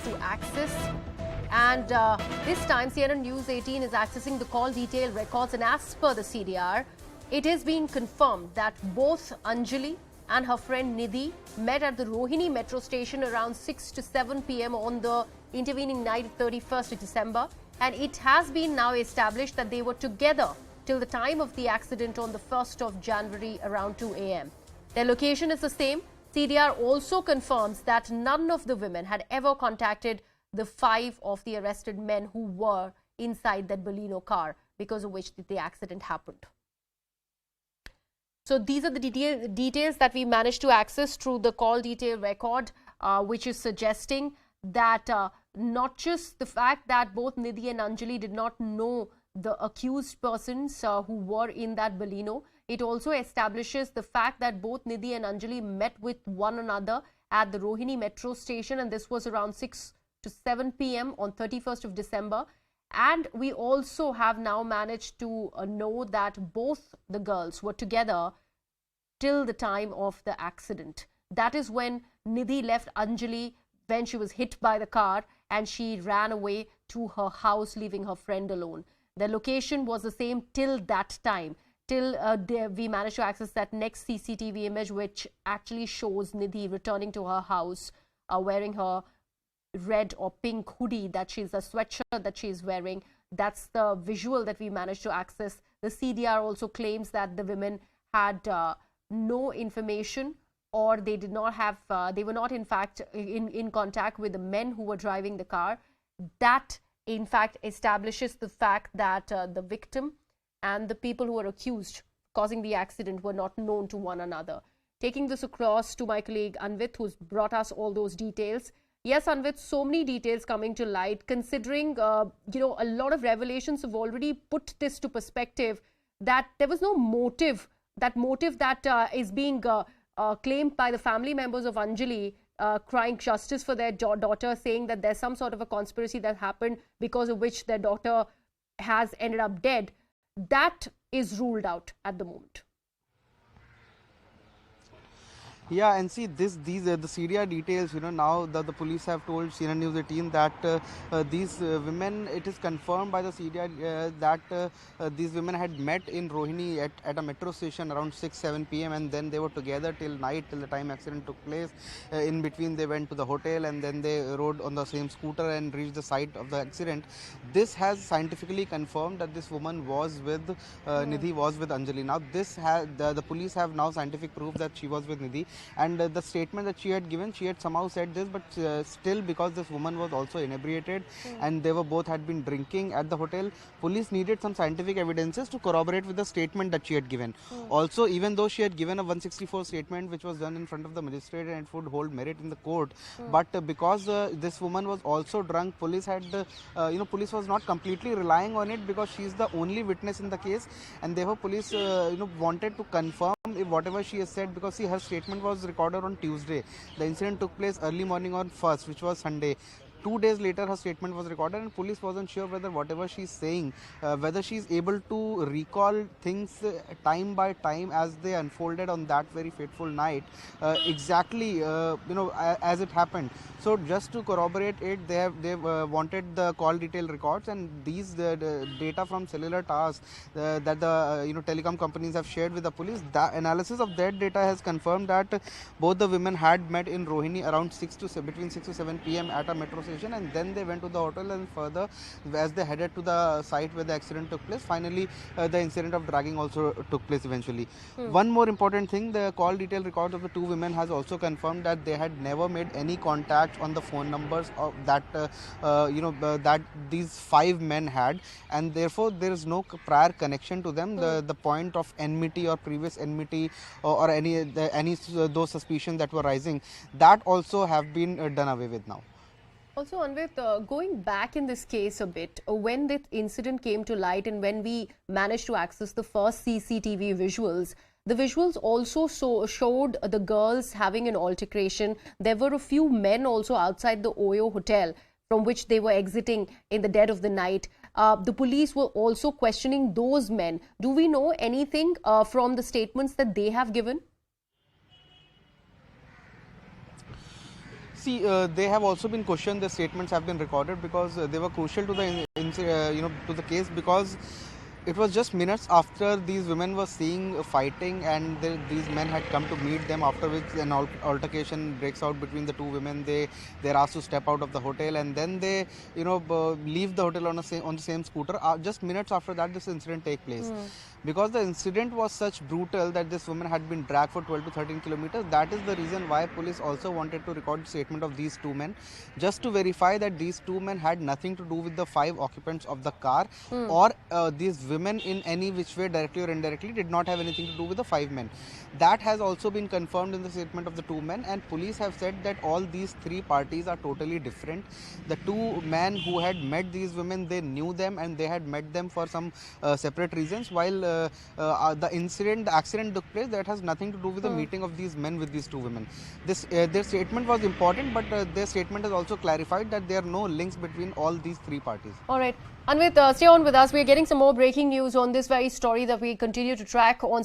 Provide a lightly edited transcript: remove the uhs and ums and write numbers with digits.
to access. And this time, CNN News 18 is accessing the call detail records. And as per the CDR, it is being confirmed that both Anjali and her friend Nidhi met at the Rohini metro station around 6 to 7 p.m. on the intervening night of 31st of December. And it has been now established that they were together till the time of the accident on the 1st of January around 2 a.m. Their location is the same. CDR also confirms that none of the women had ever contacted the 5 of the arrested men who were inside that Baleno car, because of which the accident happened. So these are the details that we managed to access through the call detail record, which is suggesting that not just the fact that both Nidhi and Anjali did not know the accused persons who were in that Baleno, it also establishes the fact that both Nidhi and Anjali met with one another at the Rohini metro station, and this was around 6 to 7 p.m. on 31st of December. And we also have now managed to know that both the girls were together till the time of the accident. That is when Nidhi left Anjali when she was hit by the car, and she ran away to her house, leaving her friend alone. The location was the same till that time, till we managed to access that next CCTV image, which actually shows Nidhi returning to her house wearing her red or pink hoodie, that she's a sweatshirt that she's wearing. That's the visual that we managed to access. The CDR also claims that the women had no information, or they did not have, they were not in fact in contact with the men who were driving the car. That in fact establishes the fact that the victim and the people who were accused causing the accident were not known to one another. Taking this across to my colleague Anvit, who's brought us all those details. Yes, Anvit, so many details coming to light, considering, a lot of revelations have already put this to perspective, that there was no motive, that is being claimed by the family members of Anjali, crying justice for their daughter, saying that there's some sort of a conspiracy that happened because of which their daughter has ended up dead. That is ruled out at the moment. Yeah, and see, these are the CDR details. Now the police have told CNN News 18 that these women, it is confirmed by the CDR that these women had met in Rohini at a metro station around 6-7 p.m. and then they were together till night, till the time accident took place. In between, they went to the hotel and then they rode on the same scooter and reached the site of the accident. This has scientifically confirmed that this woman was with Nidhi, was with Anjali. Now, the police have now scientific proof that she was with Nidhi. And the statement that she had given, she had somehow said this, but still, because this woman was also inebriated and they were both had been drinking at the hotel, police needed some scientific evidences to corroborate with the statement that she had given. Also, even though she had given a 164 statement which was done in front of the magistrate and it would hold merit in the court, but because this woman was also drunk, police had, police was not completely relying on it, because she is the only witness in the case, and therefore police, wanted to confirm if whatever she has said, because see, her statement was recorded on Tuesday. The incident took place early morning on 1st, which was Sunday. 2 days later, her statement was recorded, and police wasn't sure whether whatever she's saying, whether she's able to recall things time by time as they unfolded on that very fateful night, exactly, as it happened. So just to corroborate it, they've wanted the call detail records, and these the data from cellular towers that the telecom companies have shared with the police. The analysis of that data has confirmed that both the women had met in Rohini around between 6 to 7 p.m. at a metro station, and then they went to the hotel, and further as they headed to the site where the accident took place, finally the incident of dragging also took place eventually. One more important thing, the call detail records of the two women has also confirmed that they had never made any contact on the phone numbers of that that these 5 men had, and therefore there is no prior connection to them. The point of enmity or previous enmity or any those suspicions that were rising, that also have been done away with now. Also, Anvit, going back in this case a bit, when this incident came to light and when we managed to access the first CCTV visuals, the visuals also showed the girls having an altercation. There were a few men also outside the Oyo hotel from which they were exiting in the dead of the night. The police were also questioning those men. Do we know anything from the statements that they have given? See, they have also been questioned. The statements have been recorded because they were crucial to the to the case, because it was just minutes after these women were seeing fighting, and these men had come to meet them. After which an altercation breaks out between the two women. They're asked to step out of the hotel, and then they leave the hotel on the same scooter. Just minutes after that, this incident take place. Because the incident was such brutal that this woman had been dragged for 12 to 13 kilometers. That is the reason why police also wanted to record the statement of these two men, just to verify that these two men had nothing to do with the 5 occupants of the car, or these women in any which way, directly or indirectly, did not have anything to do with the 5 men. That has also been confirmed in the statement of the 2 men, and police have said that all these 3 parties are totally different. The 2 men who had met these women, they knew them and they had met them for some separate reasons, while the accident took place. That has nothing to do with the meeting of these men with these 2 women. Their statement was important, but their statement has also clarified that there are no links between all these 3 parties. All right. Anvit, stay on with us. We are getting some more breaking news on this very story that we continue to track on